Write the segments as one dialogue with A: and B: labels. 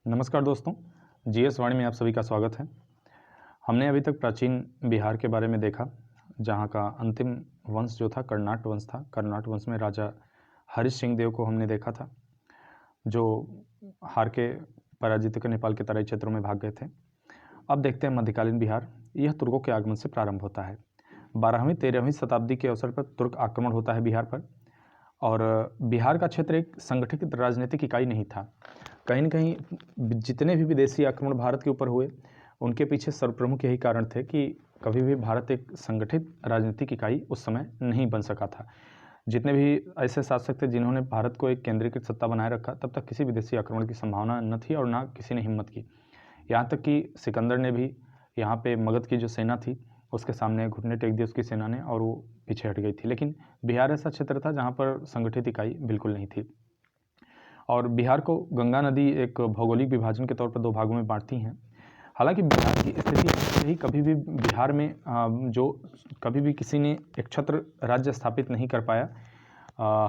A: नमस्कार दोस्तों, जीएस वाणी में आप सभी का स्वागत है। हमने अभी तक प्राचीन बिहार के बारे में देखा, जहाँ का अंतिम वंश जो था कर्नाट वंश था। कर्नाट वंश में राजा हरीश सिंह देव को हमने देखा था, जो हार के पराजित कर नेपाल के तराई क्षेत्रों में भाग गए थे। अब देखते हैं मध्यकालीन बिहार। यह तुर्कों के आगमन से प्रारंभ होता है। 12वीं-13वीं शताब्दी के अवसर पर तुर्क आक्रमण होता है बिहार पर, और बिहार का क्षेत्र एक संगठित राजनीतिक इकाई नहीं था। कहीं न कहीं जितने भी विदेशी आक्रमण भारत के ऊपर हुए, उनके पीछे सर्वप्रमुख यही कारण थे कि कभी भी भारत एक संगठित राजनीतिक इकाई उस समय नहीं बन सका था। जितने भी ऐसे शासक थे जिन्होंने भारत को एक केंद्रीकृत सत्ता बनाए रखा, तब तक किसी विदेशी आक्रमण की संभावना न थी और ना किसी ने हिम्मत की। यहाँ तक कि सिकंदर ने भी यहाँ पे मगध की जो सेना थी, उसके सामने घुटने टेक दिए उसकी सेना ने, और वो पीछे हट गई थी। लेकिन बिहार ऐसा क्षेत्र था जहाँ पर संगठित इकाई बिल्कुल नहीं थी। और बिहार को गंगा नदी एक भौगोलिक विभाजन के तौर पर 2 भागों में बांटती हैं। हालांकि बिहार की स्थिति ऐसे ही कभी भी बिहार में जो कभी भी किसी ने एक छत्र राज्य स्थापित नहीं कर पाया।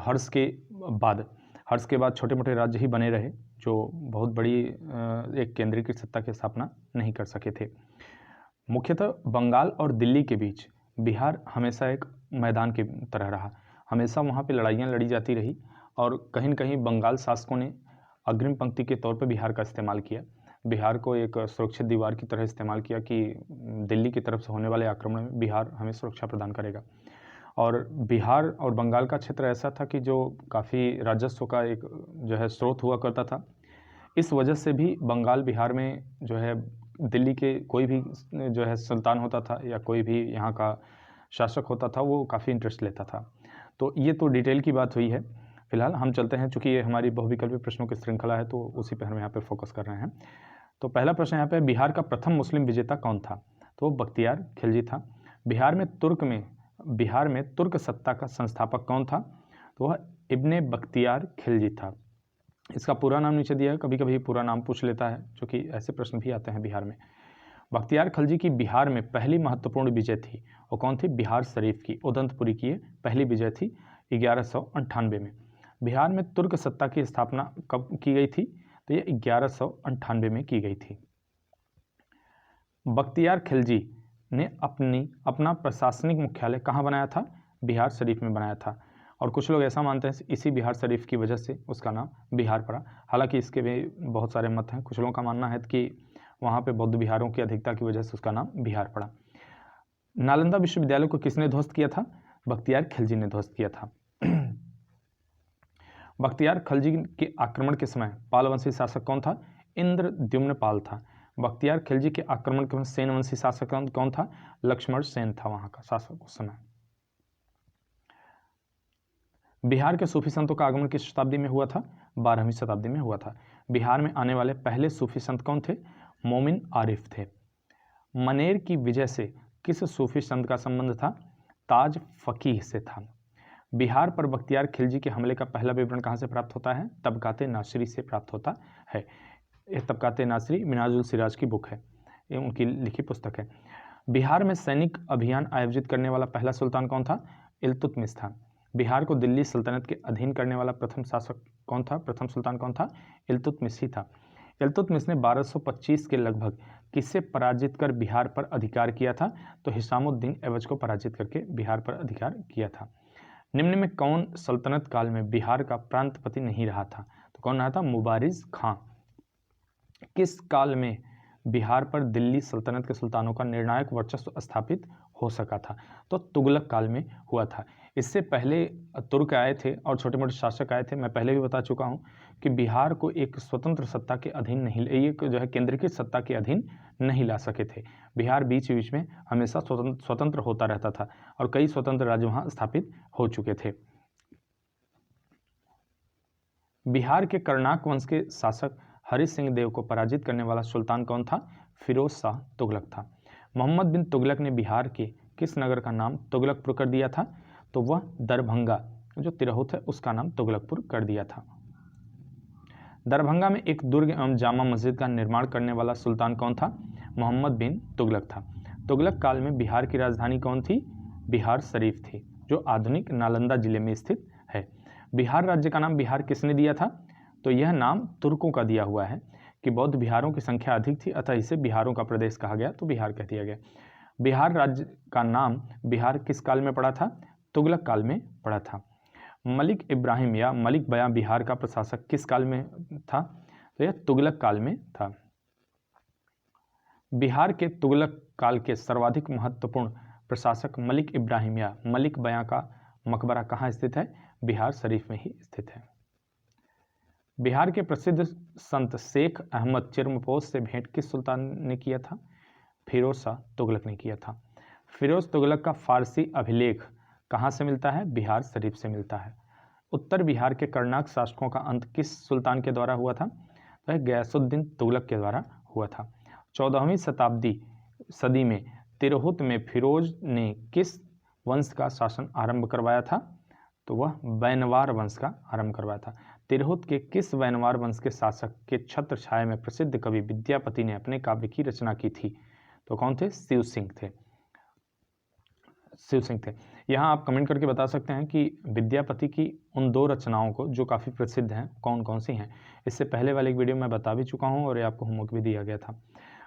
A: हर्ष के बाद छोटे मोटे राज्य ही बने रहे, जो बहुत बड़ी एक केंद्रीकृत सत्ता की स्थापना नहीं कर सके थे। मुख्यतः बंगाल और दिल्ली के बीच बिहार हमेशा एक मैदान की तरह रहा। हमेशा वहाँ पे लड़ाइयाँ लड़ी जाती रही, और कहीं न कहीं बंगाल शासकों ने अग्रिम पंक्ति के तौर पर बिहार का इस्तेमाल किया। बिहार को एक सुरक्षित दीवार की तरह इस्तेमाल किया कि दिल्ली की तरफ से होने वाले आक्रमण में बिहार हमें सुरक्षा प्रदान करेगा। और बिहार और बंगाल का क्षेत्र ऐसा था कि जो काफ़ी राजस्व का एक जो है स्रोत हुआ करता था। इस वजह से भी बंगाल बिहार में जो है दिल्ली के कोई भी जो है सुल्तान होता था या कोई भी यहाँ का शासक होता था, वो काफ़ी इंटरेस्ट लेता था। तो ये तो डिटेल की बात हुई है। फिलहाल हम चलते हैं, चूँकि ये हमारी बहुविकल्पी प्रश्नों की श्रृंखला है, तो उसी पर हम यहाँ पे फोकस कर रहे हैं। तो पहला प्रश्न यहाँ पे, बिहार का प्रथम मुस्लिम विजेता कौन था? तो बख्तियार खिलजी था। बिहार में तुर्क सत्ता का संस्थापक कौन था? तो वह इब्ने बख्तियार खिलजी था। इसका पूरा नाम नीचे दिया है, कभी कभी पूरा नाम पूछ लेता है, क्योंकि ऐसे प्रश्न भी आते हैं बिहार में। बख्तियार खिलजी की बिहार में पहली महत्वपूर्ण विजय थी, वो कौन थी? बिहार शरीफ की, उदंतपुरी की ये पहली विजय थी 1198 में। बिहार में तुर्क सत्ता की स्थापना कब की गई थी? तो ये 1198 में की गई थी। बख्तियार खिलजी ने अपना प्रशासनिक मुख्यालय कहाँ बनाया था? बिहार शरीफ में बनाया था। और कुछ लोग ऐसा मानते हैं इसी बिहार शरीफ की वजह से उसका नाम बिहार पड़ा। हालांकि इसके भी बहुत सारे मत हैं। कुछ लोगों का मानना है कि वहाँ पे बौद्ध विहारों की अधिकता की वजह से उसका नाम बिहार पड़ा। नालंदा विश्वविद्यालय को किसने ध्वस्त किया था? बख्तियार खिलजी ने ध्वस्त किया था। बख्तियार खिलजी के आक्रमण के समय पाल वंशी शासक कौन था? इंद्रद्युम्न पाल था। बख्तियार खिलजी के आक्रमण के समय सेन वंशी शासक कौन था? लक्ष्मण सेन था वहां का शासक उस समय। बिहार के सूफी संतों का आगमन किस शताब्दी में हुआ था? 12वीं शताब्दी में हुआ था। बिहार में आने वाले पहले सूफी संत कौन थे? मोमिन आरिफ थे। मनेर की विजय से किस सूफी संत का संबंध था? ताज फकीह से था। बिहार पर बख्तियार खिलजी के हमले का पहला विवरण कहाँ से प्राप्त होता है? तबकाते नासिरी से प्राप्त होता है। यह तबकाते नासिरी मिनाजुल सिराज की बुक है, ये उनकी लिखी पुस्तक है। बिहार में सैनिक अभियान आयोजित करने वाला पहला सुल्तान कौन था? इल्तुतमिश था। बिहार को दिल्ली सल्तनत के अधीन करने वाला प्रथम शासक कौन था? प्रथम सुल्तान कौन था? इल्तुतमिश ही था। इल्तुतमिश ने 1225 के लगभग किससे पराजित कर बिहार पर अधिकार किया था? तो हिसामुद्दीन एवज को पराजित करके बिहार पर अधिकार किया था। निम्न में कौन सल्तनत काल में बिहार का प्रांतपति नहीं रहा था? तो कौन रहा था? मुबारिज खां। किस काल में बिहार पर दिल्ली सल्तनत के सुल्तानों का निर्णायक वर्चस्व स्थापित हो सका था? तो तुगलक काल में हुआ था। इससे पहले तुर्क आए थे और छोटे मोटे शासक आए थे। मैं पहले भी बता चुका हूं कि बिहार को एक स्वतंत्र सत्ता के अधीन नहीं, एक जो है केंद्रीकृत सत्ता के अधीन नहीं ला सके थे। बिहार बीच बीच में हमेशा स्वतंत्र होता रहता था, और कई स्वतंत्र राज्य वहां स्थापित हो चुके थे। बिहार के कर्नाक वंश के शासक हरि सिंह देव को पराजित करने वाला सुल्तान कौन था? फिरोज शाह तुगलक था। मोहम्मद बिन तुगलक ने बिहार के किस नगर का नाम तुगलकपुर कर दिया था? तो वह दरभंगा, जो तिरहुत है, उसका नाम तुगलकपुर कर दिया था। दरभंगा में एक दुर्ग एवं जामा मस्जिद का निर्माण करने वाला सुल्तान कौन था? मोहम्मद बिन तुगलक था। तुगलक काल में बिहार की राजधानी कौन थी? बिहार शरीफ थी, जो आधुनिक नालंदा जिले में स्थित है। बिहार राज्य का नाम बिहार किसने दिया था? तो यह नाम तुर्कों का दिया हुआ है। कि बौद्ध बिहारों की संख्या अधिक थी, अतः इसे बिहारों का प्रदेश कहा गया, तो बिहार कह दिया गया। बिहार राज्य का नाम बिहार किस काल में पड़ा था? तुगलक काल में पड़ा था। मलिक इब्राहिम या मलिक बयां बिहार का प्रशासक किस काल में था? तो यह तुगलक काल में था। बिहार के तुगलक काल के सर्वाधिक महत्वपूर्ण प्रशासक मलिक इब्राहिम या मलिक बयां का मकबरा कहाँ स्थित है? बिहार शरीफ में ही स्थित है। बिहार के प्रसिद्ध संत शेख अहमद चिरमपोश से भेंट किस सुल्तान ने किया था? फिरोज शाह तुगलक ने किया था। फिरोज तुगलक का फारसी अभिलेख कहाँ से मिलता है? बिहार शरीफ से मिलता है। उत्तर बिहार के कर्नाटक शासकों का अंत किस सुल्तान के द्वारा हुआ था? तो यह गयासुद्दीन तुगलक के द्वारा हुआ था। 14वीं सदी में तिरहुत में फिरोज ने किस वंश का शासन आरंभ करवाया था? तो वह वैनवार वंश का आरंभ करवाया था। तिरहुत के किस वैनवार वंश के शासक के छत्र छाया में प्रसिद्ध कवि विद्यापति ने अपने काव्य की रचना की थी? तो कौन थे? शिव सिंह थे। शिव सिंह थे। यहाँ आप कमेंट करके बता सकते हैं कि विद्यापति की उन 2 रचनाओं को जो काफ़ी प्रसिद्ध हैं कौन कौन सी हैं। इससे पहले वाले एक वीडियो में बता भी चुका हूँ और ये आपको होमवर्क भी दिया गया था।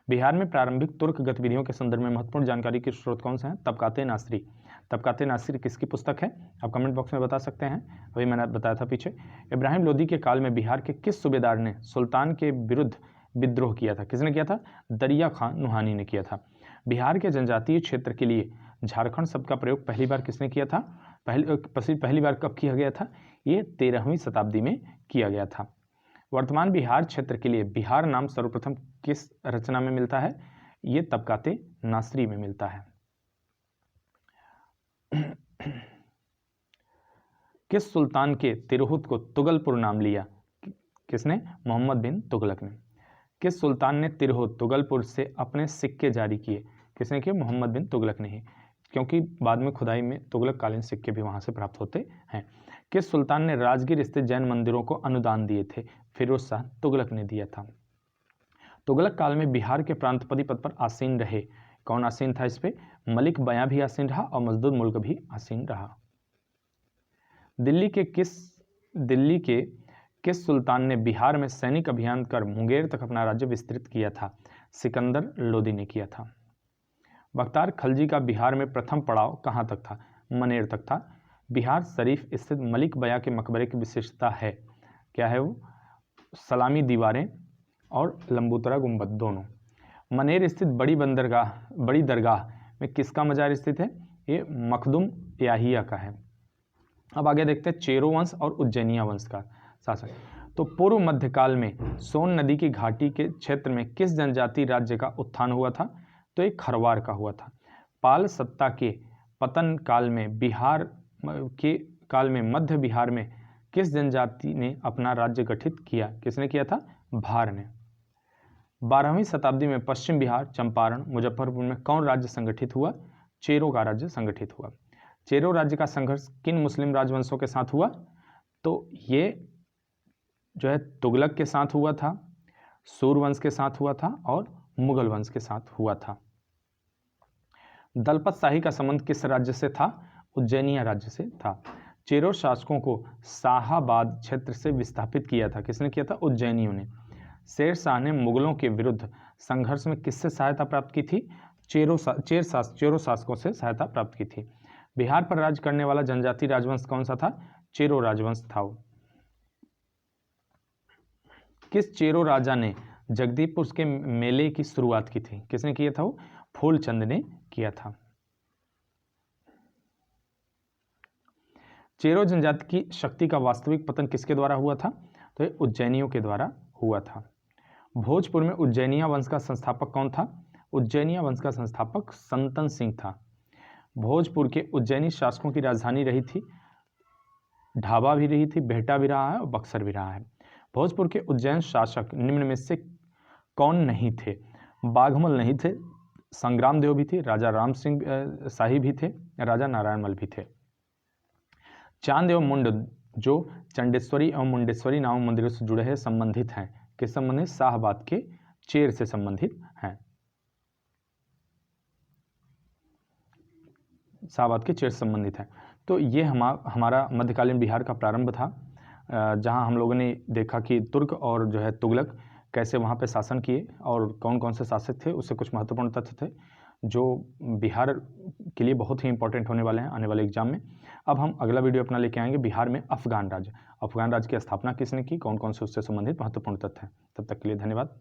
A: बिहार में प्रारंभिक तुर्क गतिविधियों के संदर्भ में महत्वपूर्ण जानकारी के स्रोत कौन से हैं? तबकाते नासिरी। तबकाते नासिरी किसकी पुस्तक है? आप कमेंट बॉक्स में बता सकते हैं, वही मैंने बताया था पीछे। इब्राहिम लोदी के काल में बिहार के किस सूबेदार ने सुल्तान के विरुद्ध विद्रोह किया था? किसने किया था? दरिया खान नुहानी ने किया था। बिहार के जनजातीय क्षेत्र के लिए झारखंड शब्द का प्रयोग पहली बार किसने किया था? पहली बार कब किया गया था? ये 13वीं शताब्दी में किया गया था। वर्तमान बिहार क्षेत्र के लिए बिहार नाम सर्वप्रथम किस रचना में मिलता है? ये तबकाते नासिरी में मिलता है। किस सुल्तान के तिरहुत को तुगलपुर नाम लिया? किसने? मोहम्मद बिन तुगलक ने। किस सुल्तान ने तिरहुत तुगलपुर से अपने सिक्के जारी किए? किसने किए? मोहम्मद बिन तुगलक ने ही, क्योंकि बाद में खुदाई में तुगलक कालीन सिक्के भी वहां से प्राप्त होते हैं। किस सुल्तान ने राजगीर स्थित जैन मंदिरों को अनुदान दिए थे? फिरोज शाह तुगलक ने दिया था। तुगलक काल में बिहार के प्रांतपति पद पर आसीन रहे, कौन आसीन था इस पे? मलिक बयां भी आसीन रहा और मजदूर मुल्क भी आसीन रहा। दिल्ली के किस सुल्तान ने बिहार में सैनिक अभियान कर मुंगेर तक अपना राज्य विस्तृत किया था? सिकंदर लोदी ने किया था। बख्तियार खलजी का बिहार में प्रथम पड़ाव कहाँ तक था? मनेर तक था। बिहार शरीफ स्थित मलिक बयां के मकबरे की विशेषता है, क्या है वो? सलामी दीवारें और लंबूतरा गुंबद दोनों। मनेर स्थित बड़ी दरगाह में किसका मजार स्थित है? ये मखदुम याहिया का है। अब आगे देखते हैं चेरो वंश और उज्जैनिया वंश का शासन। तो पूर्व मध्यकाल में सोन नदी की घाटी के क्षेत्र में किस जनजातीय राज्य का उत्थान हुआ था? तो एक खरवार का हुआ था। पाल सत्ता के पतन काल में मध्य बिहार में किस जनजाति ने अपना राज्य गठित किया? किसने किया था? भार ने। 12वीं शताब्दी में पश्चिम बिहार, चंपारण, मुजफ्फरपुर में कौन राज्य संगठित हुआ? चेरो का राज्य संगठित हुआ। चेरो राज्य का संघर्ष किन मुस्लिम राजवंशों के साथ हुआ? तो ये जो है तुगलक के साथ हुआ था, सूरवंश के साथ हुआ था और मुगल वंश के साथ हुआ था। दलपत शाही का संबंध किस राज्य से था? उज्जैनिया राज्य से था। चेरो शासकों को शाहाबाद क्षेत्र से विस्थापित किया था, किसने किया था? उज्जैनियों ने। शेर शाह ने मुगलों के विरुद्ध संघर्ष में किससे सहायता प्राप्त की थी? चेरो शासकों से सहायता प्राप्त की थी। बिहार पर राज करने वाला जनजातीय राजवंश कौन सा था? चेरो राजवंश था। किस चेरो राजा ने जगदीपुर के मेले की शुरुआत की थी? किसने किया था? वो फूलचंद ने किया था। चेरो जनजाति की शक्ति का वास्तविक पतन किसके द्वारा हुआ था? तो ये उज्जैनियों के द्वारा हुआ था। भोजपुर में उज्जैनिया वंश का संस्थापक कौन था? उज्जैनिया वंश का संस्थापक संतन सिंह था। भोजपुर के उज्जैनी शासकों की राजधानी रही थी, ढाबा भी रही थी, बेहटा भी रहा है और बक्सर भी रहा है। भोजपुर के उज्जैन शासक निम्न में से कौन नहीं थे? बाघमल नहीं थे, संग्राम देव भी थे, राजा राम सिंह शाही भी थे, राजा नारायणमल भी थे। चांद एवं मुंड जो चंडेश्वरी एवं मुंडेश्वरी नामक मंदिरों से जुड़े हैं, संबंधित हैं, किस संबंधित? शाहाबाद के चेर से संबंधित हैं। शाहाबाद के चेर से संबंधित हैं। तो ये हमारा मध्यकालीन बिहार का प्रारंभ था, जहां हम लोगों ने देखा कि तुर्क और जो है तुगलक कैसे वहाँ पे शासन किए और कौन कौन से शासक थे, उससे कुछ महत्वपूर्ण तथ्य थे जो बिहार के लिए बहुत ही इंपॉर्टेंट होने वाले हैं आने वाले एग्जाम में। अब हम अगला वीडियो अपना लेके आएंगे बिहार में अफगान राज्य की स्थापना किसने की, कौन कौन से उससे संबंधित महत्वपूर्ण तथ्य हैं। तब तक के लिए धन्यवाद।